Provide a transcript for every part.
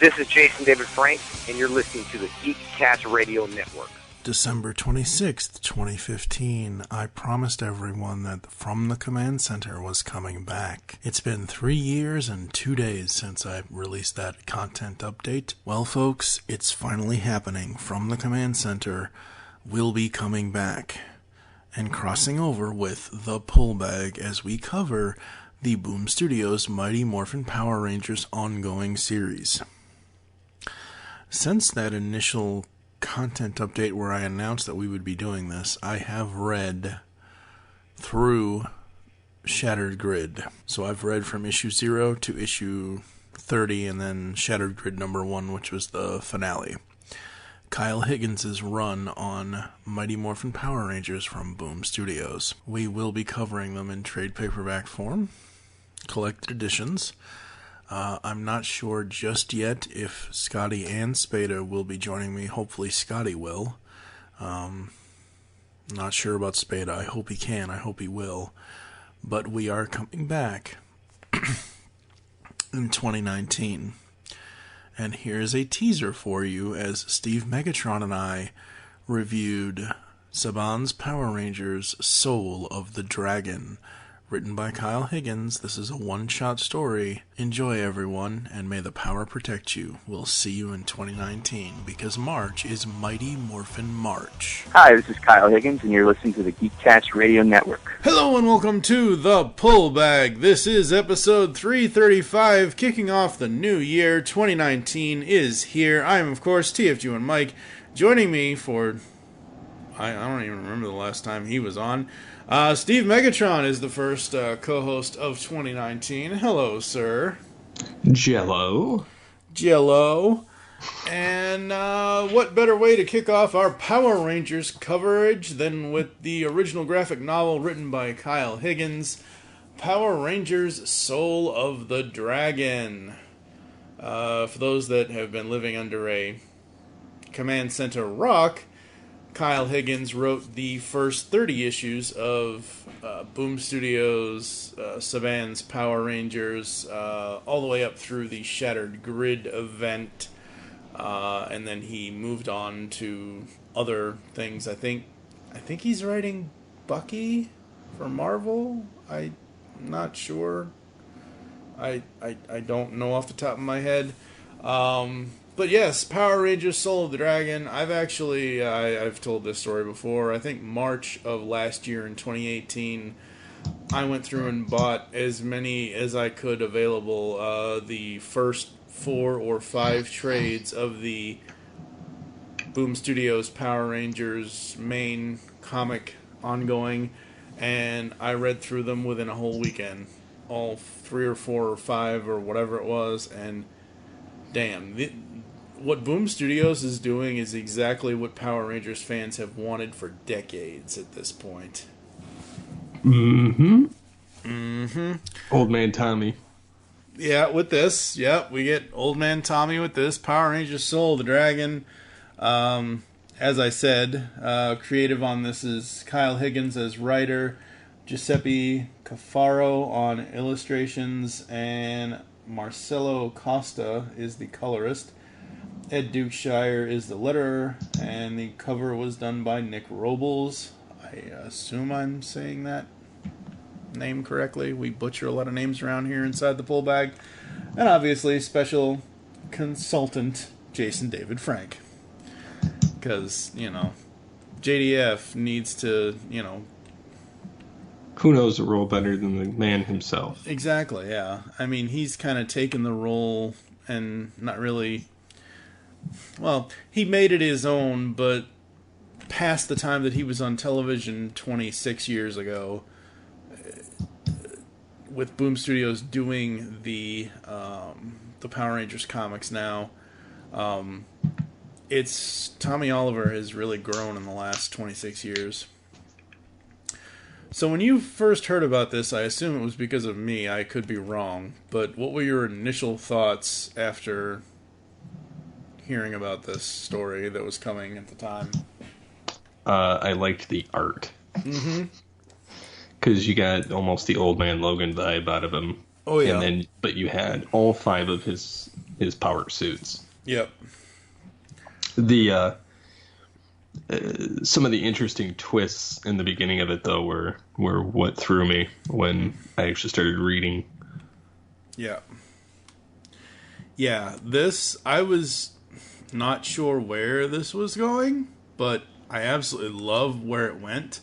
This is Jason David Frank, and you're listening to the Geekcast Radio Network. December 26th, 2015, I promised everyone that From the Command Center was coming back. It's been 3 years and 2 days since I released that content update. Well, folks, it's finally happening. From the Command Center will be coming back and crossing over with the Pull Bag as we cover the Boom Studios Mighty Morphin Power Rangers ongoing series. Since that initial content update where I announced that we would be doing this, I have read through Shattered Grid. So I've read from issue 0 to issue 30 and then Shattered Grid number 1, which was the finale. Kyle Higgins' run on Mighty Morphin Power Rangers from Boom Studios. We will be covering them in trade paperback form, collected editions. I'm not sure just yet if Scotty and Spada will be joining me. Hopefully Scotty will. Not sure about Spada. I hope he can. I hope he will. But we are coming back in 2019. And here's a teaser for you as Steve Megatron and I reviewed Saban's Power Rangers Soul of the Dragon. Written by Kyle Higgins, this is a one-shot story. Enjoy, everyone, and may the power protect you. We'll see you in 2019, because March is Mighty Morphin March. Hi, this is Kyle Higgins, and you're listening to the Geekcast Radio Network. Hello, and welcome to The Pull Bag. This is episode 335, kicking off the new year. 2019 is here. I am, of course, TFG and Mike. Joining me for... I don't even remember the last time he was on. Steve Megatron is the first co-host of 2019. Hello, sir. Jello. And what better way to kick off our Power Rangers coverage than with the original graphic novel written by Kyle Higgins, Power Rangers Soul of the Dragon. For those that have been living under a Command Center rock, Kyle Higgins wrote the first 30 issues of Boom Studios, Saban's Power Rangers, all the way up through the Shattered Grid event, and then he moved on to other things. I think he's writing Bucky for Marvel. I'm not sure. I don't know off the top of my head. But yes, Power Rangers Soul of the Dragon. I've told this story before. I think March of last year in 2018, I went through and bought as many as I could available. The first 4 or 5 trades of the Boom Studios Power Rangers main comic ongoing, and I read through them within a whole weekend. All 3 or 4 or 5 or whatever it was, and damn, what Boom Studios is doing is exactly what Power Rangers fans have wanted for decades at this point. Mm-hmm. Old Man Tommy. Yeah, with this. Yep, we get Old Man Tommy with this. Power Rangers Soul of the Dragon. As I said, creative on this is Kyle Higgins as writer, Giuseppe Cafaro on illustrations, and Marcelo Costa is the colorist. Ed Dukeshire is the letterer, and the cover was done by Nick Robles. I assume I'm saying that name correctly. We butcher a lot of names around here inside the Pull Bag. And obviously, special consultant Jason David Frank. Because, JDF needs to, Who knows a role better than the man himself? Exactly, yeah. I mean, he's kind of taken the role and not really... Well, he made it his own, but past the time that he was on television 26 years ago, with Boom Studios doing the Power Rangers comics now, it's Tommy Oliver has really grown in the last 26 years. So when you first heard about this, I assume it was because of me. I could be wrong, but what were your initial thoughts after hearing about this story that was coming at the time? I liked the art. Mm-hmm. Because you got almost the Old Man Logan vibe out of him. Oh, yeah. But you had all 5 of his his power suits. Yep. The some of the interesting twists in the beginning of it, though, were what threw me when I actually started reading. Yeah. Yeah, I was not sure where this was going, but I absolutely love where it went.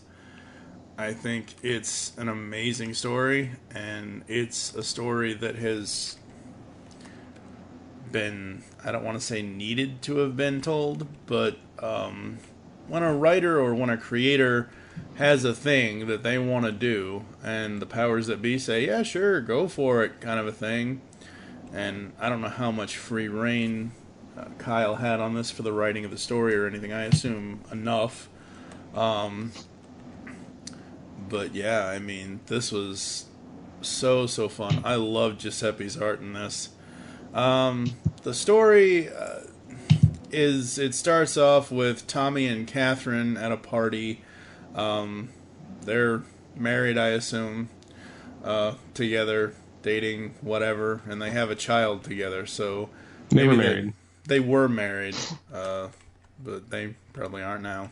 I think it's an amazing story, and it's a story that has been, I don't want to say needed to have been told, but when a writer or when a creator has a thing that they want to do, and the powers that be say, yeah, sure, go for it, kind of a thing, and I don't know how much free reign Kyle had on this for the writing of the story or anything. I assume enough. But yeah, I mean, this was so fun. I love Giuseppe's art in this. The story it starts off with Tommy and Catherine at a party. They're married, I assume, together, dating, whatever, and they have a child together. So They were married. They were married, but they probably aren't now.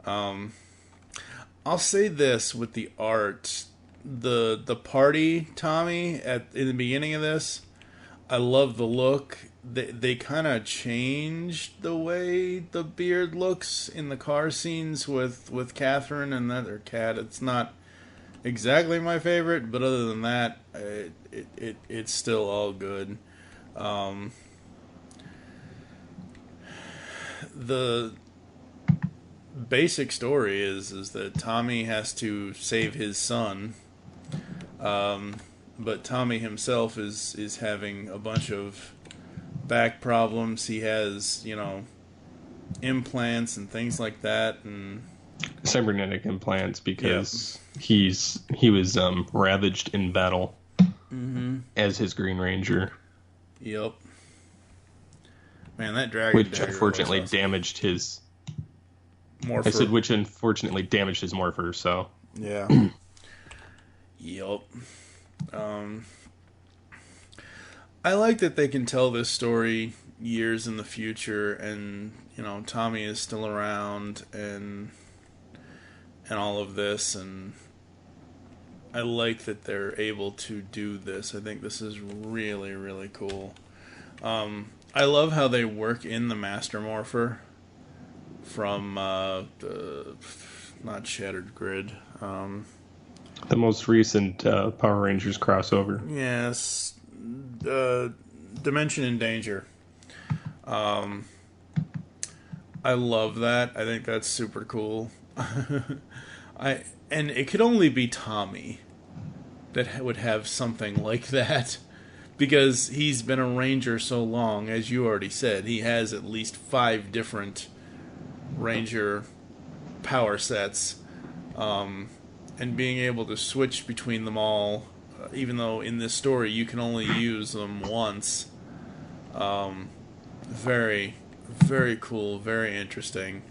I'll say this with the art, the party Tommy in the beginning of this, I love the look. They kind of changed the way the beard looks in the car scenes with Catherine and that other cat. It's not exactly my favorite, but other than that, it's still all good. The basic story is that Tommy has to save his son, but Tommy himself is having a bunch of back problems. He has, implants and things like that, and Cybernetic implants because he was ravaged in battle as his Green Ranger. Yep. Man, that dragon which unfortunately damaged his morpher. I said which unfortunately damaged his morpher, so yeah. Yep. I like that they can tell this story years in the future, and Tommy is still around, and all of this, and I like that they're able to do this. I think this is really, really cool. I love how they work in the Master Morpher from not Shattered Grid. The most recent Power Rangers crossover. Yes, Dimension in Danger. I love that. I think that's super cool. And it could only be Tommy that would have something like that, because he's been a Ranger so long. As you already said, he has at least 5 different Ranger power sets, and being able to switch between them all, even though in this story you can only use them once. Very, very cool, very interesting.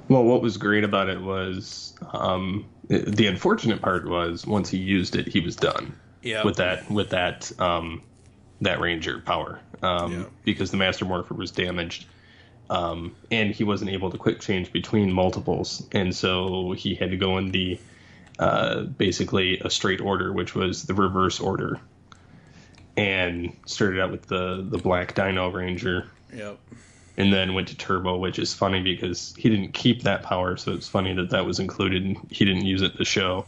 Well, what was great about it was the unfortunate part was once he used it, he was done. Yeah. With that Ranger power, because the Master Morpher was damaged, and he wasn't able to quick change between multiples, and so he had to go in the basically a straight order, which was the reverse order, and started out with the Black Dino Ranger. Yep. And then went to Turbo, which is funny because he didn't keep that power, so it's funny that was included and he didn't use it in the show.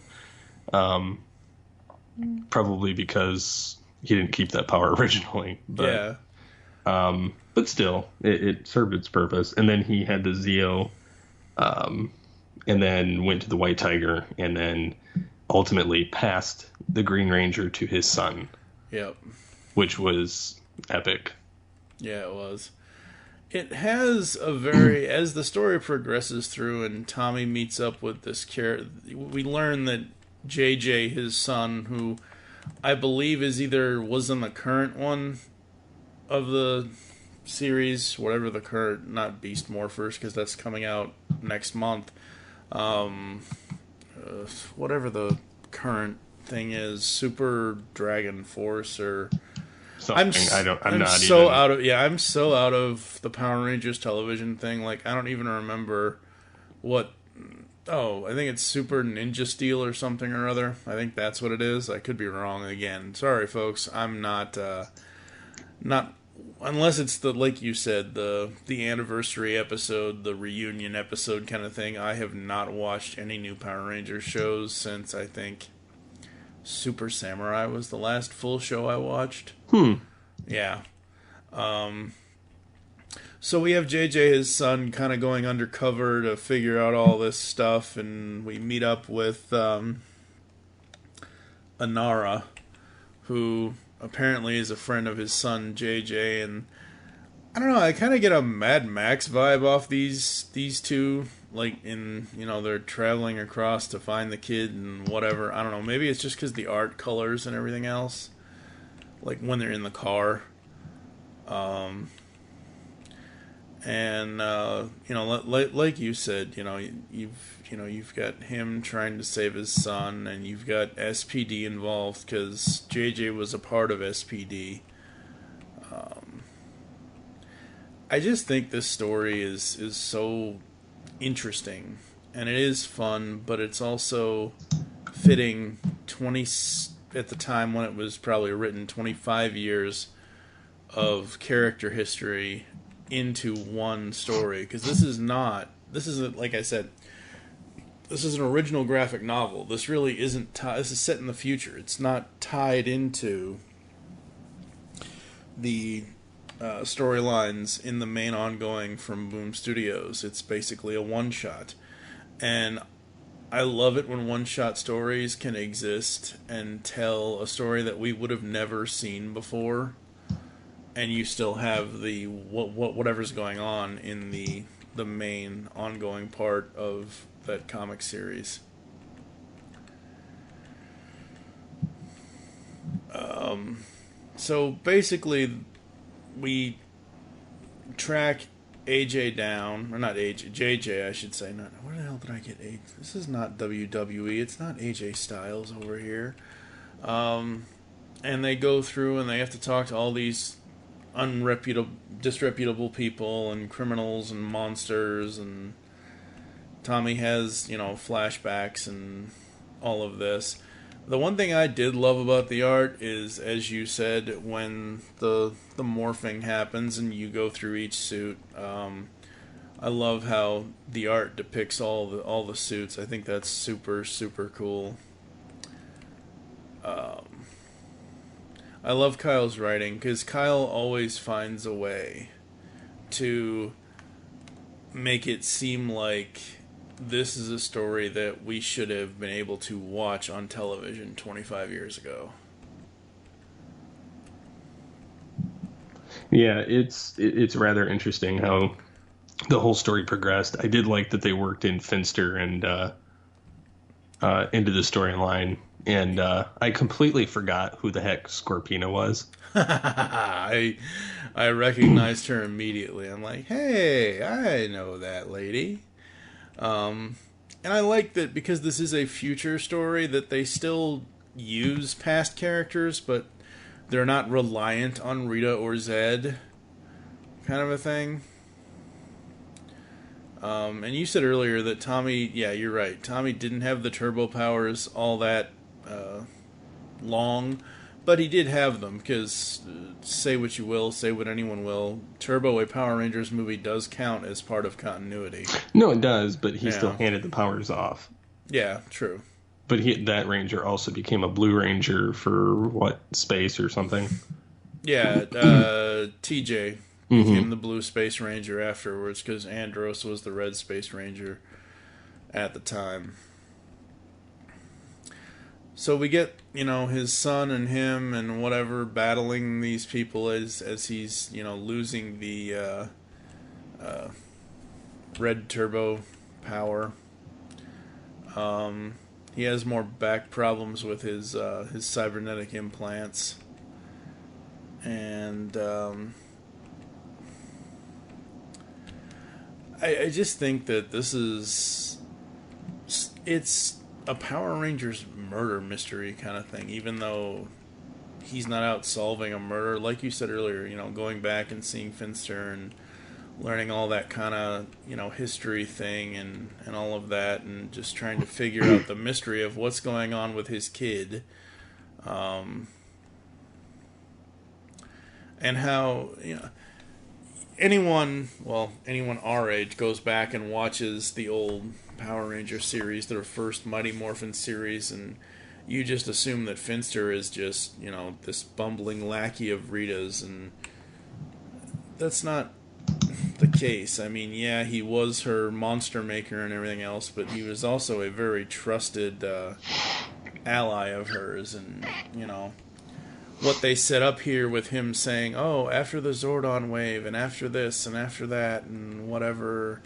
Probably because he didn't keep that power originally. But, yeah. But still, it served its purpose. And then he had the Zeo, and then went to the White Tiger, and then ultimately passed the Green Ranger to his son. Yep. Which was epic. Yeah, it was. It has a very, as the story progresses through and Tommy meets up with this character, we learn that JJ, his son, who I believe was in the current one of the series, whatever the current, not Beast Morphers, because that's coming out next month, whatever the current thing is, Super Dragon Force or something. I'm not so even... out of I'm so out of the Power Rangers television thing. Like, I don't even remember what. Oh, I think it's Super Ninja Steel or something or other. I think that's what it is. I could be wrong again. Sorry, folks. I'm not unless it's the, like you said, the anniversary episode, the reunion episode kind of thing. I have not watched any new Power Rangers shows since, I think, Super Samurai was the last full show I watched. Yeah. So we have JJ, his son, kind of going undercover to figure out all this stuff, and we meet up with Anara, who apparently is a friend of his son JJ, and I don't know, I kind of get a Mad Max vibe off these two, like, in, they're traveling across to find the kid and whatever. I don't know, maybe it's just because the art colors and everything else, like when they're in the car. And like you said, you've got him trying to save his son, and you've got SPD involved because JJ was a part of SPD. I just think this story is so interesting, and it is fun, but it's also fitting 20 at the time when it was probably written, 25 years of character history into one story, because this isn't, like I said, this is an original graphic novel. This really isn't this is set in the future. It's not tied into the storylines in the main ongoing from Boom Studios. It's basically a one-shot, and I love it when one-shot stories can exist and tell a story that we would have never seen before, and you still have the whatever's going on in the main ongoing part of that comic series. So basically, we track AJ down, or not AJ, JJ, I should say. Not, where the hell did I get AJ? This is not WWE. It's not AJ Styles over here. And they go through and they have to talk to all these disreputable people and criminals and monsters, and Tommy has, flashbacks and all of this. The one thing I did love about the art is, as you said, when the morphing happens and you go through each suit, I love how the art depicts all the suits. I think that's super, super cool. I love Kyle's writing, because Kyle always finds a way to make it seem like this is a story that we should have been able to watch on television 25 years ago. Yeah, it's rather interesting how the whole story progressed. I did like that they worked in Finster and into the storyline. And I completely forgot who the heck Scorpina was. I recognized her immediately. I'm like, hey, I know that lady. And I like that because this is a future story that they still use past characters, but they're not reliant on Rita or Zed, kind of a thing. And you said earlier that Tommy, yeah, you're right. Tommy didn't have the turbo powers all that long, but he did have them, because say what you will, say what anyone will, Turbo, a Power Rangers movie, does count as part of continuity. No, it does, but he still handed the powers off. Yeah, true. But that Ranger also became a Blue Ranger for, space or something? Yeah, TJ became the Blue Space Ranger afterwards, because Andros was the Red Space Ranger at the time. So we get, his son and him and whatever battling these people as he's, losing the red turbo power. He has more back problems with his cybernetic implants. And I just think that it's a Power Rangers murder mystery kind of thing, even though he's not out solving a murder. Like you said earlier, going back and seeing Finster and learning all that kind of, history thing and all of that, and just trying to figure out the mystery of what's going on with his kid. And how, anyone our age goes back and watches the old Power Ranger series, their first Mighty Morphin series, and you just assume that Finster is just, this bumbling lackey of Rita's, and that's not the case. I mean, yeah, he was her monster maker and everything else, but he was also a very trusted ally of hers, and, what they set up here with him saying, oh, after the Zordon wave, and after this, and after that, and whatever,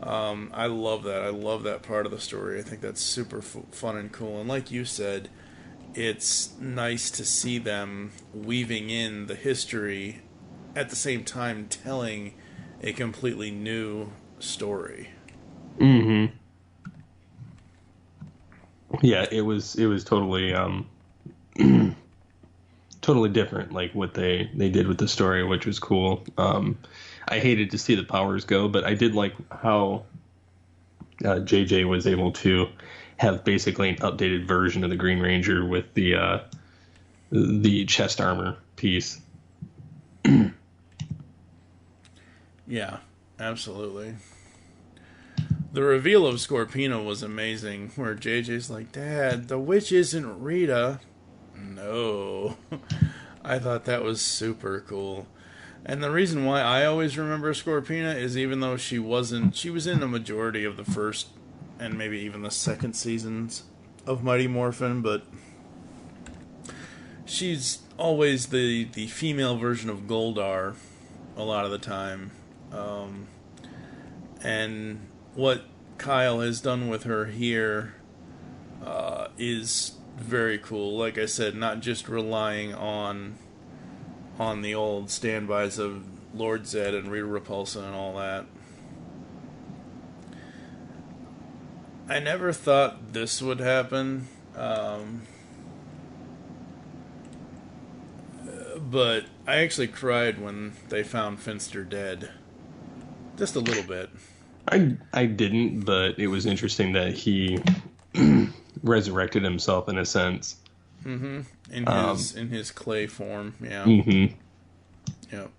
I love that. I love that part of the story. I think that's super fun and cool, and like you said, it's nice to see them weaving in the history at the same time telling a completely new story. Mm-hmm. Yeah, it was totally totally different, like what they did with the story, which was cool. I hated to see the powers go, but I did like how JJ was able to have basically an updated version of the Green Ranger with the chest armor piece. Yeah, absolutely. The reveal of Scorpina was amazing, where JJ's like, Dad, the witch isn't Rita. No. I thought that was super cool. And the reason why I always remember Scorpina is, even though she was in the majority of the first and maybe even the second seasons of Mighty Morphin, but she's always the female version of Goldar a lot of the time. And what Kyle has done with her here is very cool. Like I said, not just relying on the old standbys of Lord Zed and Rita Repulsa and all that. I never thought this would happen, but I actually cried when they found Finster dead. Just a little bit. I didn't, but it was interesting that he resurrected himself in a sense. Mm-hmm. In his clay form, yeah. Mm-hmm. Yep.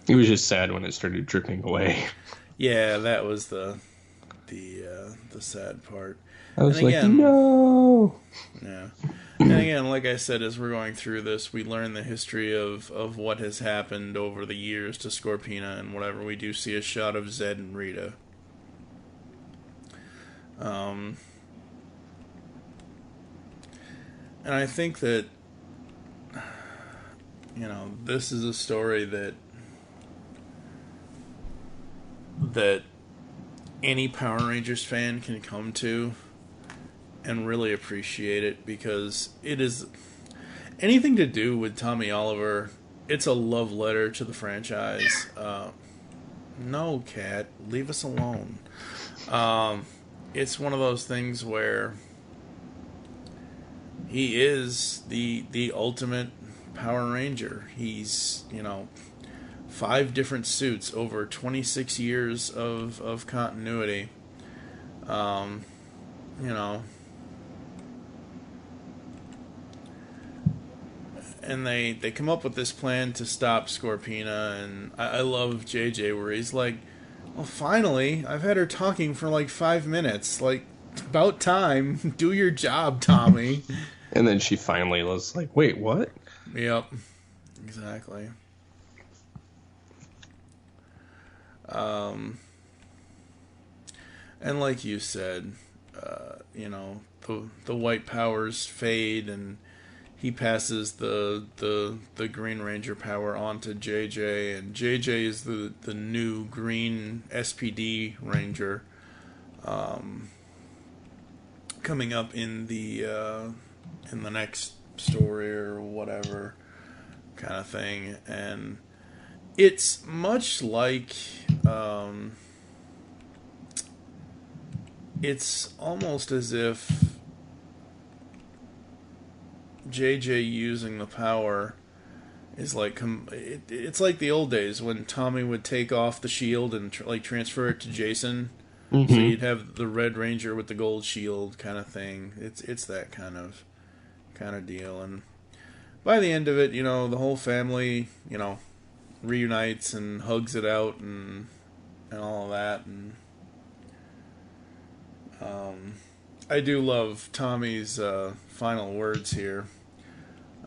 It was just sad when it started dripping away. Yeah, that was the sad part. I was no. Yeah. And again, like I said, as we're going through this, we learn the history of what has happened over the years to Scorpina and whatever. We do see a shot of Zed and Rita. And I think that, this is a story that any Power Rangers fan can come to and really appreciate it, because it is anything to do with Tommy Oliver. It's a love letter to the franchise. No, Cat, leave us alone. It's one of those things where he is the ultimate Power Ranger. He's, 5 different suits over 26 years of continuity. And they come up with this plan to stop Scorpina, and I love JJ where he's like, well, finally, I've had her talking for like 5 minutes. Like, about time. Do your job, Tommy. And then she finally was like, wait, what? Yep. Exactly. And like you said, the white powers fade, and he passes the Green Ranger power on to JJ, and JJ is the new green SPD Ranger, coming up in the next story or whatever kind of thing. And it's much like it's almost as if JJ using the power is like it's like the old days when Tommy would take off the shield and transfer it to Jason. Mm-hmm. So you'd have the Red Ranger with the gold shield kind of thing. It's that kind of deal. And by the end of it, the whole family, reunites and hugs it out and all of that. And I do love Tommy's final words here.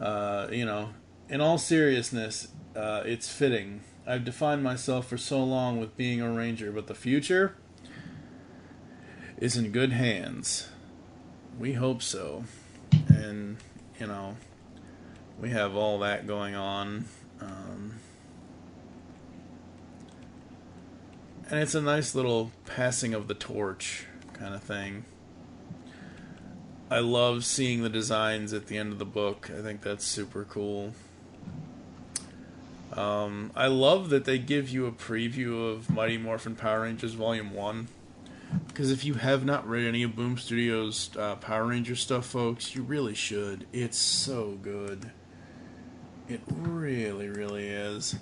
In all seriousness, it's fitting. I've defined myself for so long with being a ranger, but the future is in good hands. We hope so. And, we have all that going on. And it's a nice little passing of the torch kind of thing. I love seeing the designs at the end of the book. I think that's super cool. I love that they give you a preview of Mighty Morphin Power Rangers Volume 1. Because if you have not read any of Boom Studios' Power Ranger stuff, folks, you really should. It's so good. It really, really is.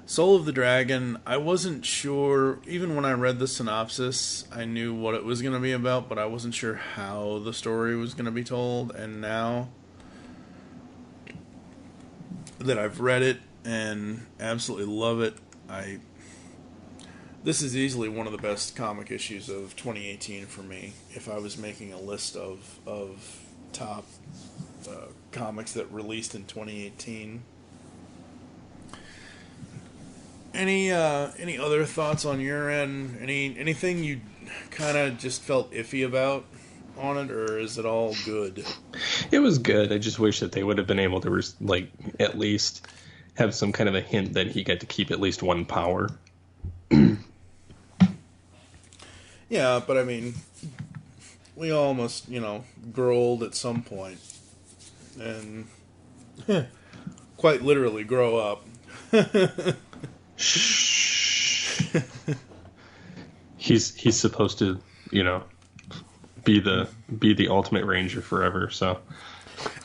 Soul of the Dragon, I wasn't sure, even when I read the synopsis, I knew what it was going to be about, but I wasn't sure how the story was going to be told, and now that I've read it and absolutely love it, this is easily one of the best comic issues of 2018 for me, if I was making a list of top comics that released in 2018. Any other thoughts on your end? Anything you kind of just felt iffy about on it, or is it all good? It was good. I just wish that they would have been able to at least have some kind of a hint that he got to keep at least one power. Yeah, but I mean, we all must, grow old at some point, and quite literally grow up. He's supposed to, be the ultimate ranger forever, so.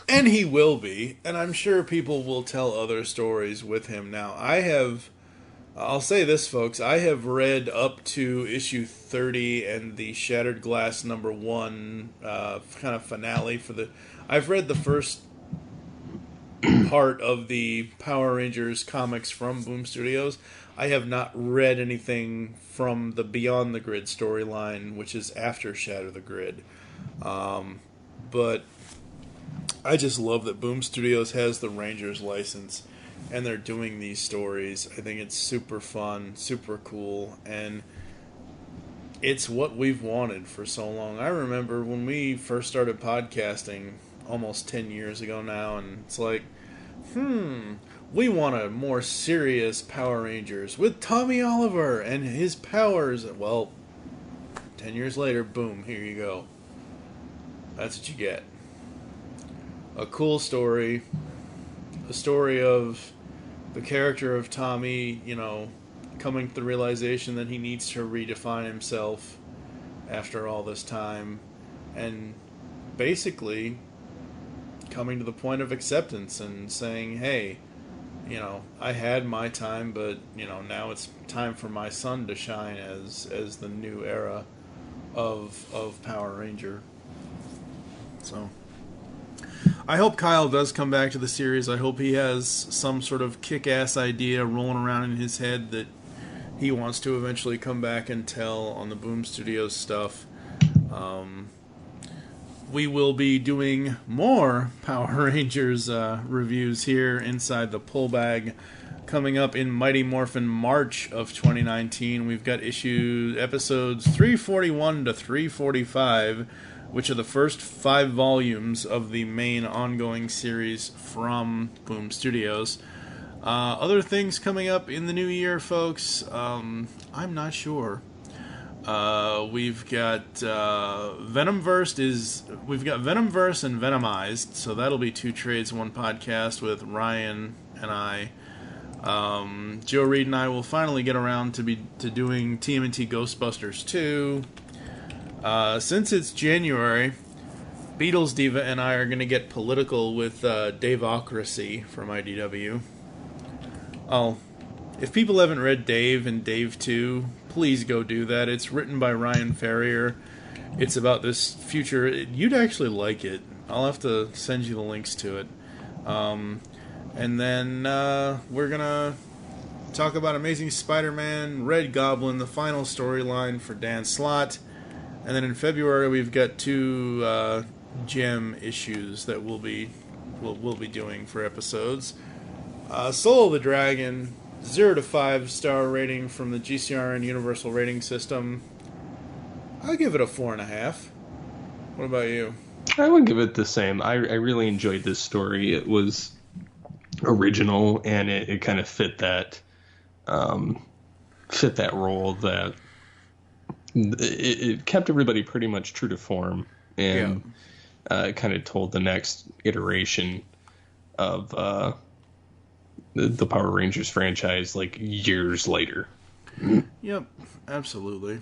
And he will be, and I'm sure people will tell other stories with him now. I'll say this, folks, I have read up to issue 30 and the Shattered Glass #1 kind of finale I've read the first part of the Power Rangers comics from Boom Studios. I have not read anything from the Beyond the Grid storyline, which is after Shatter the Grid. But I just love that Boom Studios has the Rangers license, and they're doing these stories. I think it's super fun, super cool, and it's what we've wanted for so long. I remember when we first started podcasting almost 10 years ago now, and it's like, we want a more serious Power Rangers with Tommy Oliver and his powers. Well, 10 years later, boom, here you go. That's what you get. A cool story. A story of the character of Tommy, coming to the realization that he needs to redefine himself after all this time, and basically coming to the point of acceptance and saying, hey, I had my time, but, now it's time for my son to shine as the new era of Power Ranger. So I hope Kyle does come back to the series. I hope he has some sort of kick-ass idea rolling around in his head that he wants to eventually come back and tell on the Boom Studios stuff. We will be doing more Power Rangers reviews here inside the Pull Bag coming up in Mighty Morphin March of 2019. We've got episodes 341 to 345, which are the first 5 volumes of the main ongoing series from Boom Studios. Other things coming up in the new year, folks, I'm not sure. We've got Venomverse and Venomized, so that'll be 2 trades, 1 podcast with Ryan and I. Joe Reed and I will finally get around to doing TMNT Ghostbusters 2. Since it's January, Beatles Diva and I are going to get political with Daveocracy from IDW. If people haven't read Dave and Dave 2, please go do that. It's written by Ryan Ferrier. It's about this future. You'd actually like it. I'll have to send you the links to it. And then we're going to talk about Amazing Spider-Man, Red Goblin, the final storyline for Dan Slott. And then in February, we've got 2 gem issues that we'll be doing for episodes. Soul of the Dragon, 0 to 5 star rating from the GCRN Universal Rating System. I'll give it a 4.5. What about you? I would give it the same. I really enjoyed this story. It was original, and it kind of fit that role. That it kept everybody pretty much true to form, and it kind of told the next iteration of the Power Rangers franchise like years later. Yep, absolutely.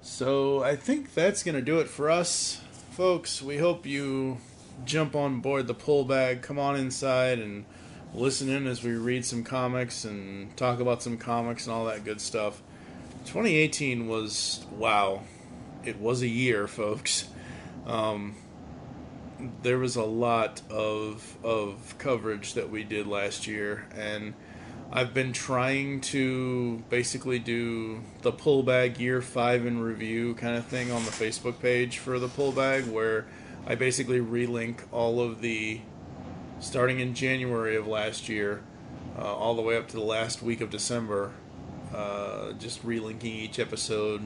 So I think that's going to do it for us, folks. We hope you jump on board the pull bag, come on inside and listen in as we read some comics and talk about some comics and all that good stuff. 2018 was, wow, it was a year, folks. There was a lot of coverage that we did last year, and I've been trying to basically do the pull bag year 5 in review kind of thing on the Facebook page for the pull bag, where I basically relink all of the, starting in January of last year, all the way up to the last week of December, just relinking each episode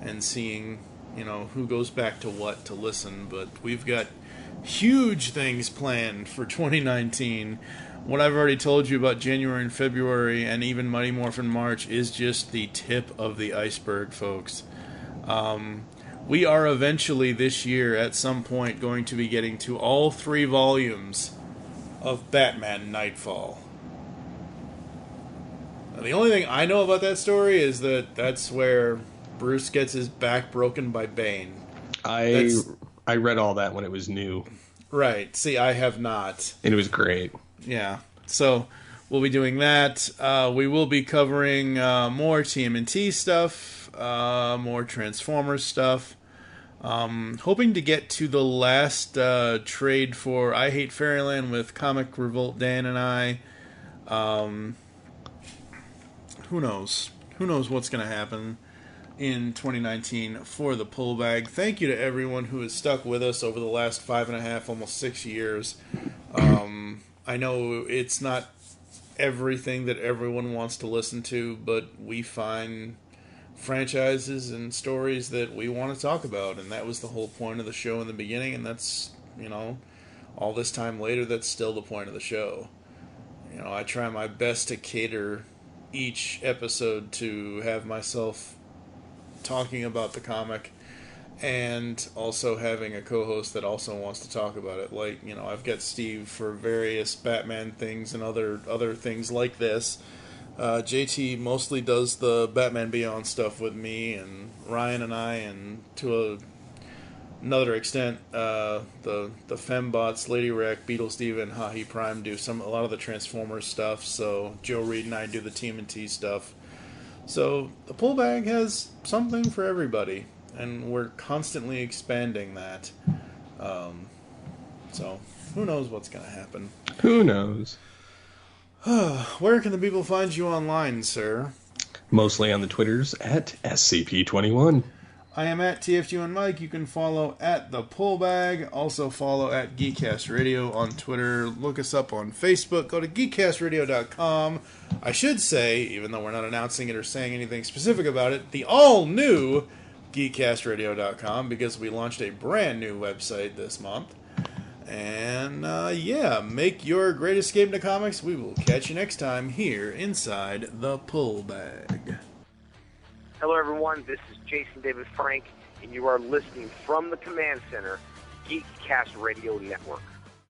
and seeing, who goes back to what to listen. But we've got huge things planned for 2019. What I've already told you about January and February and even Mighty Morphin March is just the tip of the iceberg, folks. We are eventually this year at some point going to be getting to all 3 volumes of Batman Nightfall. Now, the only thing I know about that story is that that's where Bruce gets his back broken by Bane. I read all that when it was new. Right. See, I have not. And it was great. Yeah. So we'll be doing that. We will be covering more TMNT stuff, more Transformers stuff. Hoping to get to the last trade for I Hate Fairyland with Comic Revolt Dan and I. Who knows? Who knows what's going to happen in 2019 for the pull bag. Thank you to everyone who has stuck with us over the last 5.5, almost 6 years. I know it's not everything that everyone wants to listen to, but we find franchises and stories that we want to talk about, and that was the whole point of the show in the beginning, and that's, all this time later, that's still the point of the show. I try my best to cater each episode to have myself talking about the comic and also having a co-host that also wants to talk about it. Like, I've got Steve for various Batman things and other things like this. JT mostly does the Batman Beyond stuff with me, and Ryan and I, and to another extent, the Fembots, Lady Wreck, Beatles Diva, and Hahi Prime do a lot of the Transformers stuff. So Joe Reed and I do the TMNT stuff. So the pull bag has something for everybody, and we're constantly expanding that. So who knows what's going to happen? Who knows? Where can the people find you online, sir? Mostly on the Twitters at SCP21. I am at TFG and Mike. You can follow at the Pullbag. Also follow at Geekcast Radio on Twitter. Look us up on Facebook. Go to geekcastradio.com. I should say, even though we're not announcing it or saying anything specific about it, the all-new geekcastradio.com, because we launched a brand new website this month. And, make your great escape into comics. We will catch you next time here inside the Pullbag. Hello, everyone. This is Jason David Frank, and you are listening from the Command Center, Geekcast Radio Network.